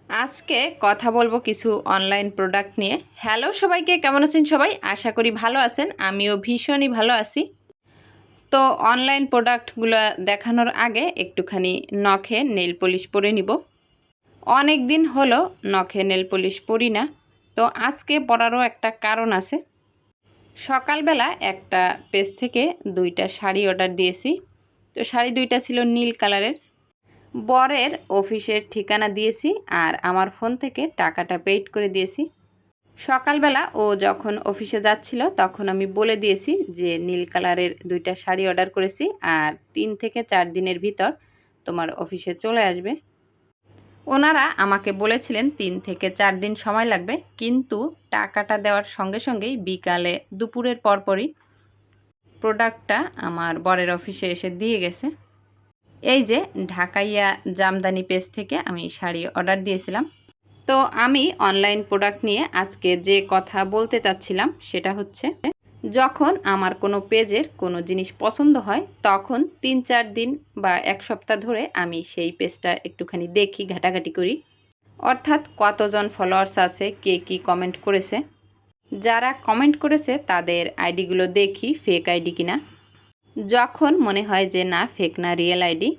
আজকে কথা বলবো কিছু অনলাইন প্রোডাক্ট নিয়ে। হ্যালো সবাইকে, কেমন আছেন সবাই? আশা করি ভালো আছেন। আমিও ভীষণই ভালো আছি। তো অনলাইন প্রোডাক্টগুলো দেখানোর আগে একটুখানি নখে নেল পলিশ পরে নিব। অনেক দিন হলো নখে নেল পলিশ পরি না, তো আজকে পরারও একটা কারণ আছে। সকালবেলা একটা পেজ থেকে 2টা শাড়ি অর্ডার দিয়েছি। তো শাড়ি 2টা ছিল নীল কালারের। বরের অফিসের ঠিকানা দিয়েছি আর আমার ফোন থেকে টাকাটা পেইড করে দিয়েছি। সকালবেলা ও যখন অফিসে যাচ্ছিল তখন আমি বলে দিয়েছি যে নীল কালারের 2টা শাড়ি অর্ডার করেছি আর 3 থেকে 4 দিনের ভিতর তোমার অফিসে চলে আসবে। ওনারা আমাকে বলেছিলেন 3 থেকে 4 দিন সময় লাগবে, কিন্তু টাকাটা দেওয়ার সঙ্গে সঙ্গেই বিকালে দুপুরের পরপরই প্রোডাক্টটা আমার বরের অফিসে এসে দিয়ে গেছে। এই যে ঢাকাইয়া জামদানি পেজ থেকে আমি শাড়ি অর্ডার দিয়েছিলাম। তো আমি অনলাইন প্রোডাক্ট নিয়ে আজকে যে কথা বলতে চাচ্ছিলাম সেটা হচ্ছে, যখন আমার কোনো পেজের কোনো জিনিস পছন্দ হয় তখন 3-4 দিন বা 1 সপ্তাহ ধরে আমি সেই পেজটা একটুখানি দেখি, ঘাটাঘাটি করি। অর্থাৎ কতজন ফলোয়ার্স আছে, কে কী কমেন্ট করেছে। যারা কমেন্ট করেছে তাদের আইডিগুলো দেখি ফেক আইডি কিনা। যখন মনে হয় যে না, ফেক না, রিয়েল আইডি,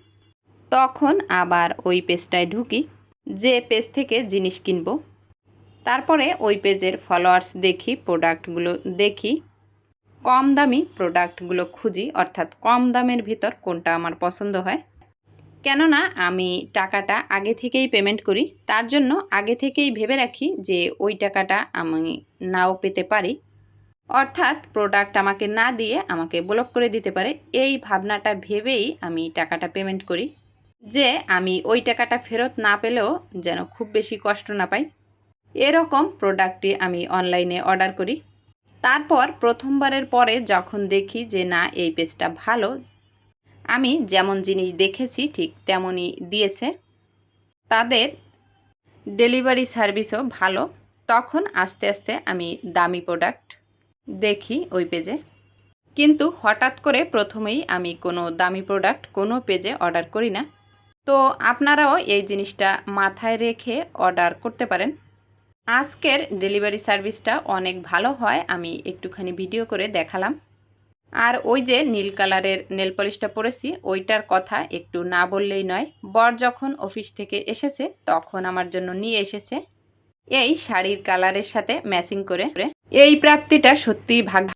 তখন আবার ওই পেজটায় ঢুকি, যে পেজ থেকে জিনিস কিনবো। তারপরে ওই পেজের ফলোয়ার্স দেখি, প্রোডাক্টগুলো দেখি, কম দামি প্রোডাক্টগুলো খুঁজি, অর্থাৎ কম দামের ভিতর কোনটা আমার পছন্দ হয়। কেননা আমি টাকাটা আগে থেকেই পেমেন্ট করি, তার জন্য আগে থেকেই ভেবে রাখি যে ওই টাকাটা আমি নাও পেতে পারি, অর্থাৎ প্রোডাক্ট আমাকে না দিয়ে আমাকে ব্লক করে দিতে পারে। এই ভাবনাটা ভেবেই আমি টাকাটা পেমেন্ট করি, যে আমি ওই টাকাটা ফেরত না পেলেও যেন খুব বেশি কষ্ট না পাই। এরকম প্রোডাক্টটি আমি অনলাইনে অর্ডার করি। তারপর প্রথমবারের পরে যখন দেখি যে না, এই পেজটা ভালো, আমি যেমন জিনিস দেখেছি ঠিক তেমনই দিয়েছে, তাদের ডেলিভারি সার্ভিসও ভালো, তখন আস্তে আস্তে আমি দামি প্রোডাক্ট দেখি ওই পেজে। কিন্তু হঠাৎ করে প্রথমেই আমি কোনো দামি প্রোডাক্ট কোনো পেজে অর্ডার করি না। তো আপনারাও এই জিনিসটা মাথায় রেখে অর্ডার করতে পারেন। আজকের ডেলিভারি সার্ভিসটা অনেক ভালো হয়, আমি একটুখানি ভিডিও করে দেখালাম। আর ওই যে নীল কালারের নেল পলিশটা পরেছি, ওইটার কথা একটু না বললেই নয়। বর যখন অফিস থেকে এসেছে তখন আমার জন্য নিয়ে এসেছে এই শাড়ির কালারের সাথে ম্যাচিং করে। এই প্রাপ্তিটা সত্যিই ভাগ্য।